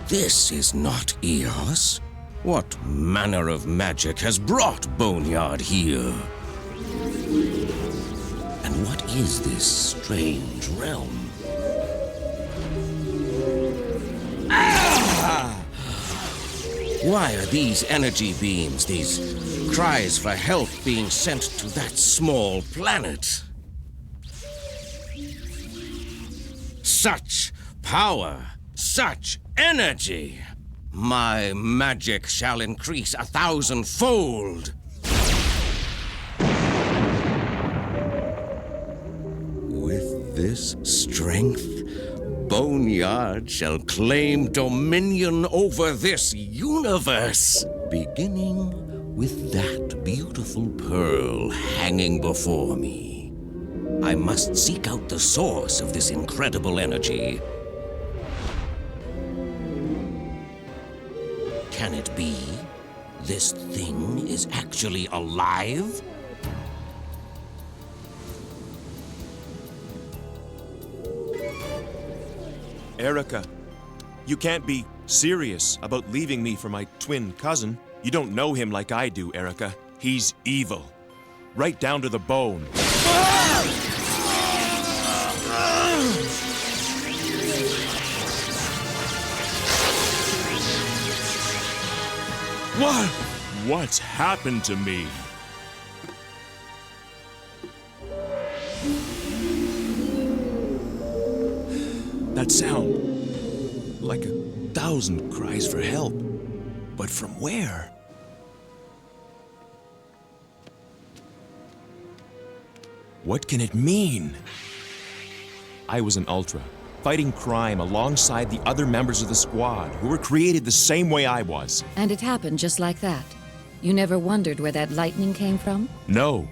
This is not Eos. What manner of magic has brought Boneyard here? And what is this strange realm? Ah! Why are these energy beams, these cries for help being sent to that small planet? Such power, such energy! My magic shall increase 1,000-fold. With this strength, Boneyard shall claim dominion over this universe, beginning with that beautiful pearl hanging before me. I must seek out the source of this incredible energy. Can it be this thing is actually alive? Erica, you can't be serious about leaving me for my twin cousin. You don't know him like I do, Erica. He's evil. Right down to the bone. What? What's happened to me? That sound, like 1,000 cries for help. But from where? What can it mean? I was an Ultra, fighting crime alongside the other members of the squad who were created the same way I was. And it happened just like that. You never wondered where that lightning came from? No,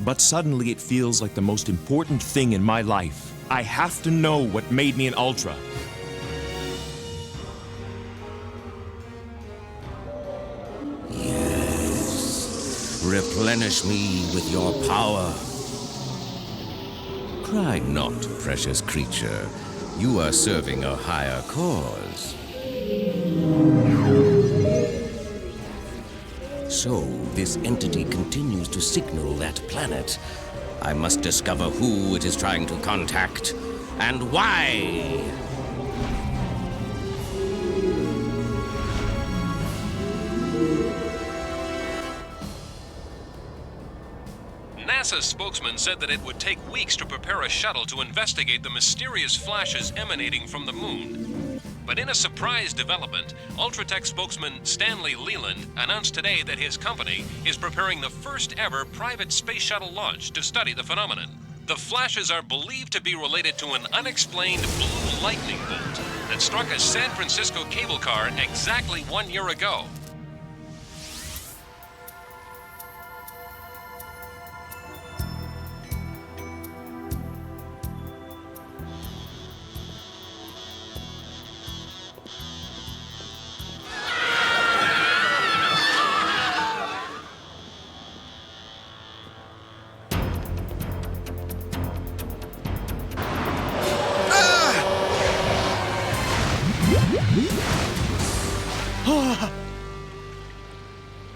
but suddenly it feels like the most important thing in my life. I have to know what made me an Ultra. Yes. Replenish me with your power. Cry not, precious creature. You are serving a higher cause. So, this entity continues to signal that planet. I must discover who it is trying to contact, and why! NASA's spokesman said that it would take weeks to prepare a shuttle to investigate the mysterious flashes emanating from the moon. But in a surprise development, Ultratech spokesman Stanley Leland announced today that his company is preparing the first ever private space shuttle launch to study the phenomenon. The flashes are believed to be related to an unexplained blue lightning bolt that struck a San Francisco cable car exactly 1 year ago.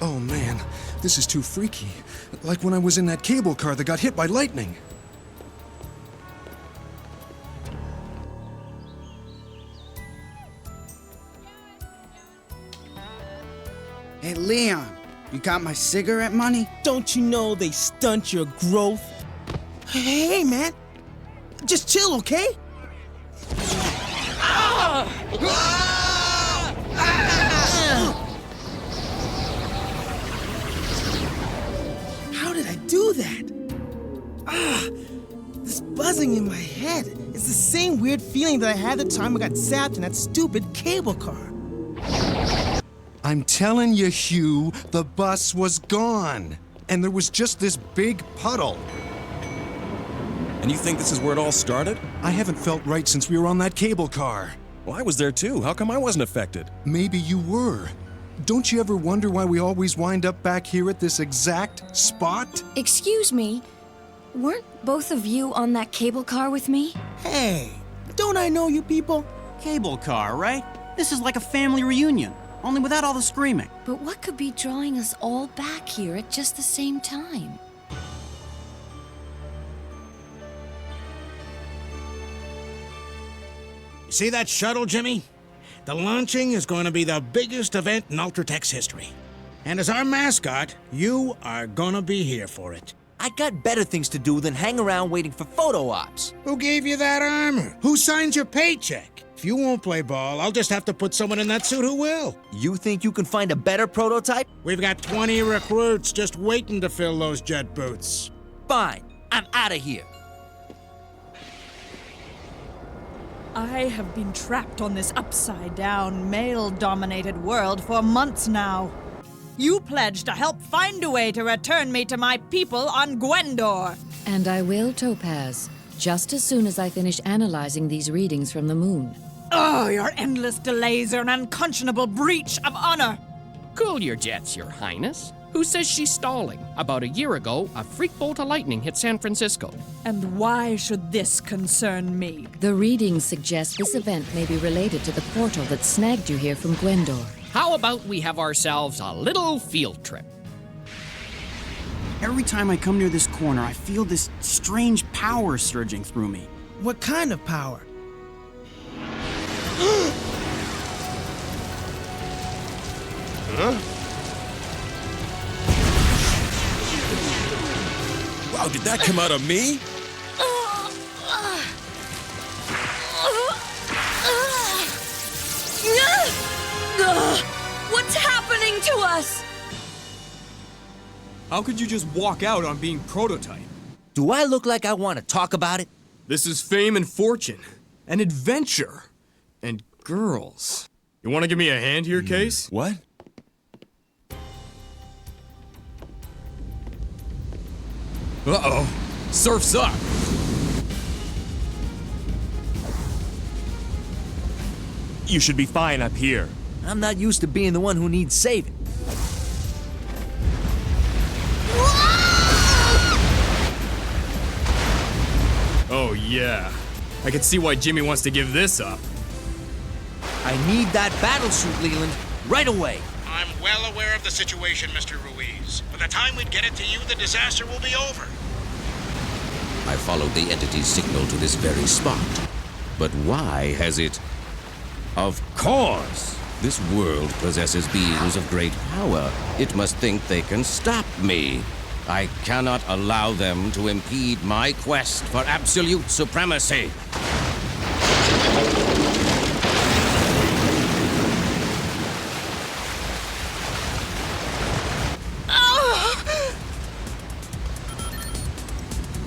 Oh man, this is too freaky. Like when I was in that cable car that got hit by lightning. Hey, Leon, you got my cigarette money? Don't you know they stunt your growth? Hey, man. Just chill, okay? How did I do that? This buzzing in my head is the same weird feeling that I had the time I got zapped in that stupid cable car. I'm telling you, Hugh, the bus was gone. And there was just this big puddle. And you think this is where it all started? I haven't felt right since we were on that cable car. Well, I was there too. How come I wasn't affected? Maybe you were. Don't you ever wonder why we always wind up back here at this exact spot? Excuse me, weren't both of you on that cable car with me? Hey, don't I know you people? Cable car, right? This is like a family reunion, only without all the screaming. But what could be drawing us all back here at just the same time? See that shuttle, Jimmy? The launching is going to be the biggest event in Ultratech's history. And as our mascot, you are going to be here for it. I got better things to do than hang around waiting for photo ops. Who gave you that armor? Who signs your paycheck? If you won't play ball, I'll just have to put someone in that suit who will. You think you can find a better prototype? We've got 20 recruits just waiting to fill those jet boots. Fine. I'm out of here. I have been trapped on this upside-down, male-dominated world for months now. You pledged to help find a way to return me to my people on Gwendor. And I will, Topaz, just as soon as I finish analyzing these readings from the moon. Oh, your endless delays are an unconscionable breach of honor. Cool your jets, Your Highness. Who says she's stalling? About a year ago, a freak bolt of lightning hit San Francisco. And why should this concern me? The readings suggest this event may be related to the portal that snagged you here from Gwendor. How about we have ourselves a little field trip? Every time I come near this corner, I feel this strange power surging through me. What kind of power? Huh? Wow, did that come out of me? What's happening to us? How could you just walk out on being prototype? Do I look like I want to talk about it? This is fame and fortune, and adventure, and girls. You want to give me a hand here, Case? What? Uh-oh. Surf's up. You should be fine up here. I'm not used to being the one who needs saving. Oh, yeah. I can see why Jimmy wants to give this up. I need that battlesuit, Leland, right away. I'm well aware of the situation, Mr. Ruiz. By the time we get it to you, the disaster will be over. I followed the entity's signal to this very spot. But why has it... Of course! This world possesses beings of great power. It must think they can stop me. I cannot allow them to impede my quest for absolute supremacy.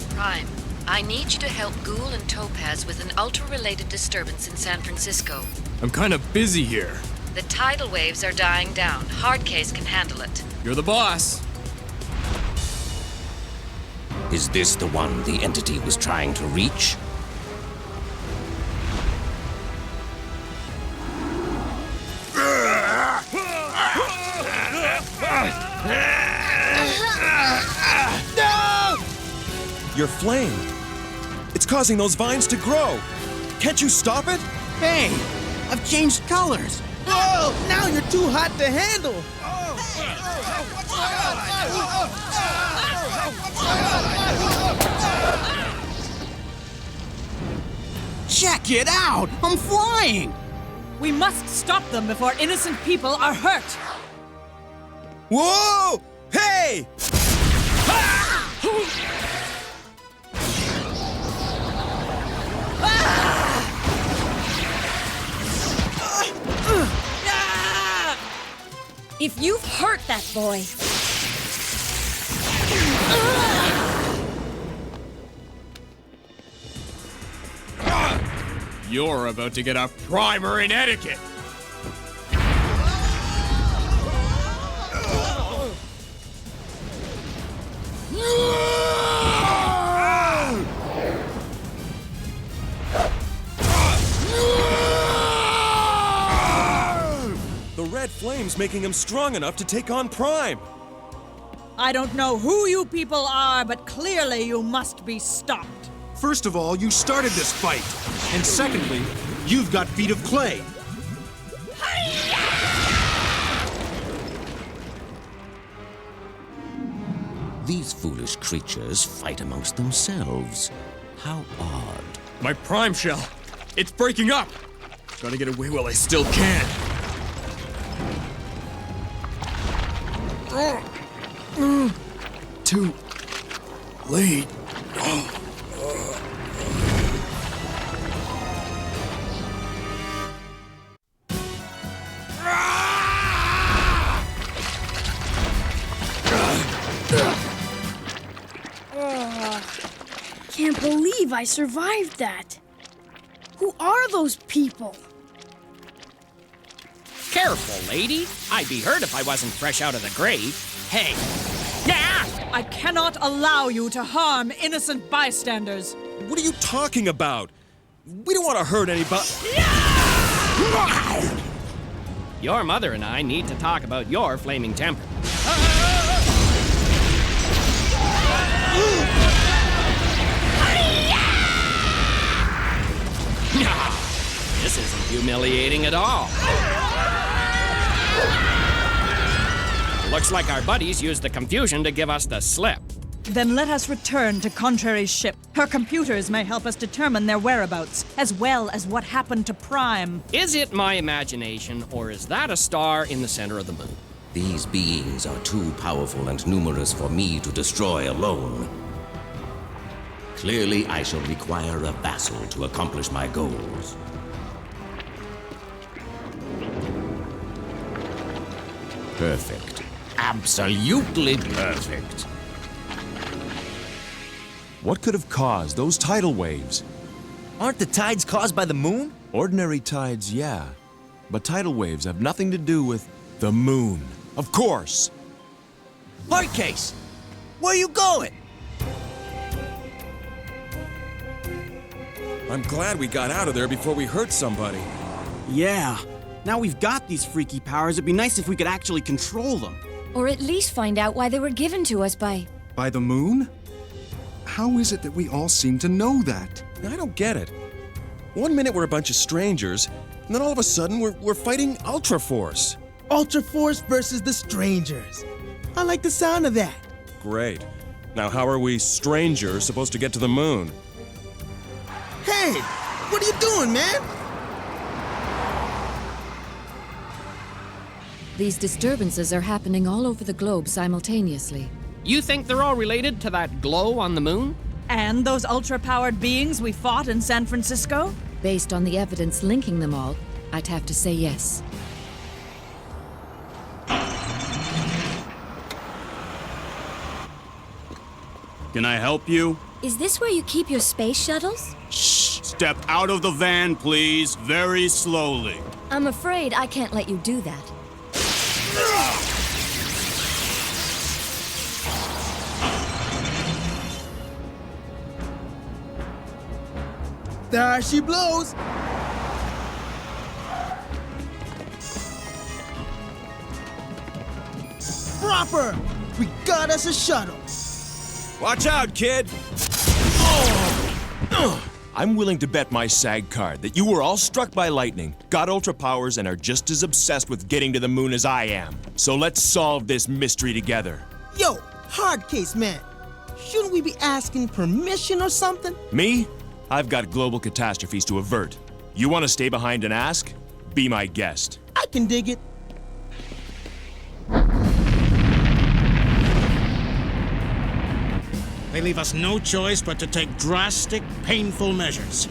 Prime, I need you to help Ghoul and Topaz with an ultra-related disturbance in San Francisco. I'm kind of busy here. The tidal waves are dying down. Hardcase can handle it. You're the boss. Is this the one the entity was trying to reach? No! Your flame. It's causing those vines to grow. Can't you stop it? Hey, I've changed colors. Oh, now you're too hot to handle. Check it out! I'm flying! We must stop them before innocent people are hurt. Whoa! Hey! If you've hurt that boy... You're about to get a primer in etiquette. The red flame's making him strong enough to take on Prime. I don't know who you people are, but clearly you must be stopped. First of all, you started this fight. And secondly, you've got feet of clay. These foolish creatures fight amongst themselves. How odd. My prime shell. It's breaking up. Gotta get away while I still can. Too late. Can't believe I survived that. Who are those people? Careful, lady. I'd be hurt if I wasn't fresh out of the grave. Hey. I cannot allow you to harm innocent bystanders. What are you talking about? We don't want to hurt anybody. Your mother and I need to talk about your flaming temper. This isn't humiliating at all. Looks like our buddies used the confusion to give us the slip. Then let us return to Contrary's ship. Her computers may help us determine their whereabouts, as well as what happened to Prime. Is it my imagination, or is that a star in the center of the moon? These beings are too powerful and numerous for me to destroy alone. Clearly, I shall require a vassal to accomplish my goals. Perfect. Absolutely perfect. What could have caused those tidal waves? Aren't the tides caused by the moon? Ordinary tides, yeah. But tidal waves have nothing to do with the moon. Of course! Hard case! Where are you going? I'm glad we got out of there before we hurt somebody. Yeah. Now we've got these freaky powers, it'd be nice if we could actually control them. Or at least find out why they were given to us by the moon? How is it that we all seem to know that? I don't get it. One minute we're a bunch of strangers, and then all of a sudden we're fighting UltraForce. UltraForce versus the strangers. I like the sound of that. Great. Now how are we strangers supposed to get to the moon? Hey, what are you doing, man? These disturbances are happening all over the globe simultaneously. You think they're all related to that glow on the moon? And those ultra-powered beings we fought in San Francisco? Based on the evidence linking them all, I'd have to say yes. Can I help you? Is this where you keep your space shuttles? Shh! Step out of the van, please. Very slowly. I'm afraid I can't let you do that. There she blows. Proper! We got us a shuttle. Watch out, kid! I'm willing to bet my SAG card that you were all struck by lightning, got ultra powers, and are just as obsessed with getting to the moon as I am. So let's solve this mystery together. Yo, hard case, man. Shouldn't we be asking permission or something? Me? I've got global catastrophes to avert. You want to stay behind and ask? Be my guest. I can dig it. They leave us no choice but to take drastic, painful measures.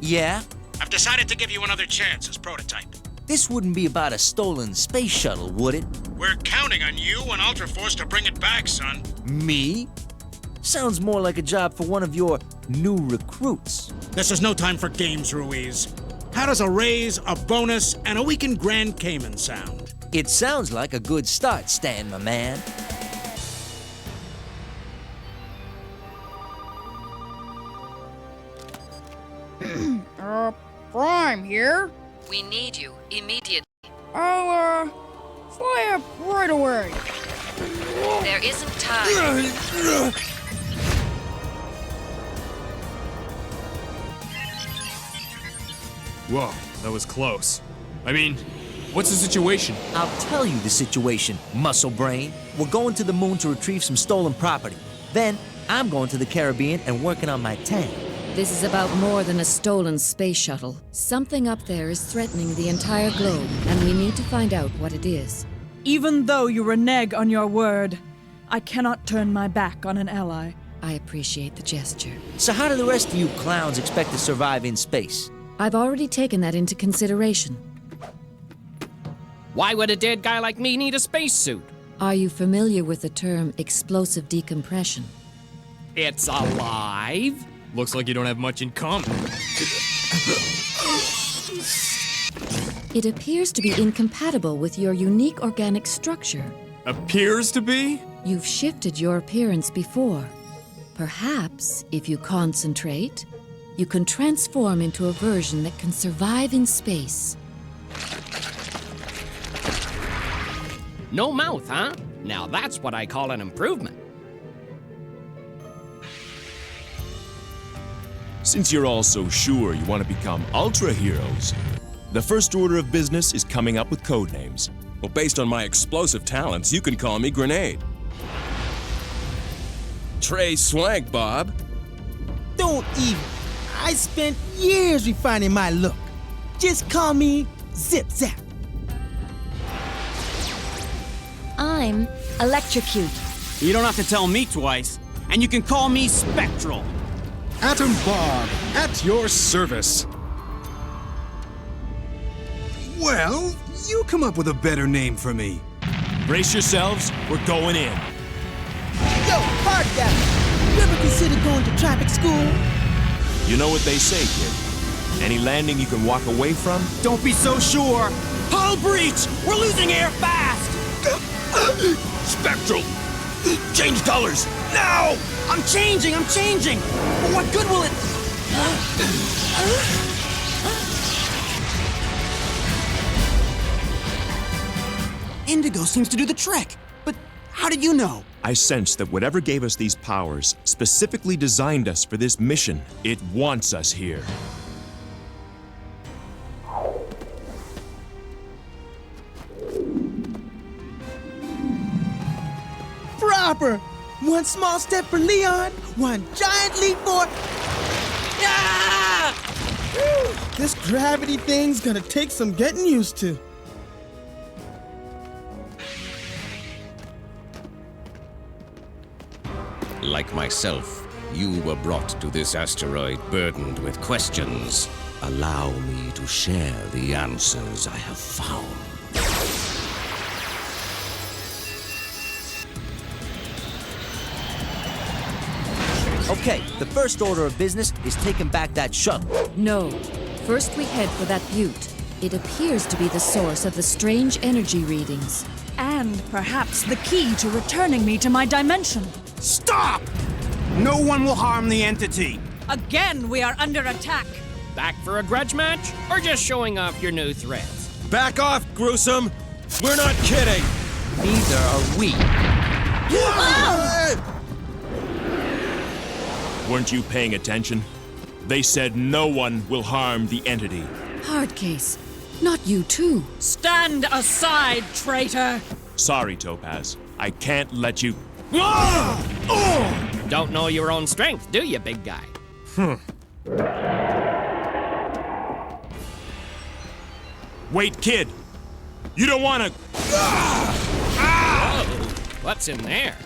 Yeah? I've decided to give you another chance as prototype. This wouldn't be about a stolen space shuttle, would it? We're counting on you and UltraForce to bring it back, son. Me? Sounds more like a job for one of your new recruits. This is no time for games, Ruiz. How does a raise, a bonus, and a week in Grand Cayman sound? It sounds like a good start, Stan, my man. Prime here. We need you immediately. I'll, fly up right away. There isn't time. Whoa, that was close. I mean, what's the situation? I'll tell you the situation, muscle brain. We're going to the moon to retrieve some stolen property. Then, I'm going to the Caribbean and working on my tank. This is about more than a stolen space shuttle. Something up there is threatening the entire globe, and we need to find out what it is. Even though you renege on your word, I cannot turn my back on an ally. I appreciate the gesture. So how do the rest of you clowns expect to survive in space? I've already taken that into consideration. Why would a dead guy like me need a spacesuit? Are you familiar with the term explosive decompression? It's alive. Looks like you don't have much in common. It appears to be incompatible with your unique organic structure. Appears to be? You've shifted your appearance before. Perhaps, if you concentrate, you can transform into a version that can survive in space. No mouth, huh? Now that's what I call an improvement. Since you're all so sure you want to become ultra heroes, the first order of business is coming up with code names. Well, based on my explosive talents, you can call me Grenade. Trey Swank, Bob. Don't even. I spent years refining my look. Just call me Zip Zap. I'm Electrocute. You don't have to tell me twice. And you can call me Spectral. Atom Bob, at your service. Well, you come up with a better name for me. Brace yourselves, we're going in. Yo, hard guy. You ever consider going to traffic school? You know what they say, kid. Any landing you can walk away from? Don't be so sure. Hull breach! We're losing air fast! Spectral! Change colors, now! I'm changing! But what good will it... Indigo seems to do the trick. But how did you know? I sense that whatever gave us these powers specifically designed us for this mission. It wants us here. Proper! One small step for Leon, one giant leap for... Ah! Whew, this gravity thing's gonna take some getting used to. Like myself, you were brought to this asteroid burdened with questions. Allow me to share the answers I have found. Okay, the first order of business is taking back that shuttle. No. First we head for that butte. It appears to be the source of the strange energy readings. And perhaps the key to returning me to my dimension. Stop! No one will harm the entity. Again, we are under attack. Back for a grudge match? Or just showing off your new threads? Back off, gruesome! We're not kidding! Neither are we. Weren't you paying attention? They said no one will harm the entity. Hard case. Not you too. Stand aside, traitor! Sorry, Topaz. I can't let you... Don't know your own strength, do you, big guy? Wait, kid! You don't want to... Whoa! What's in there?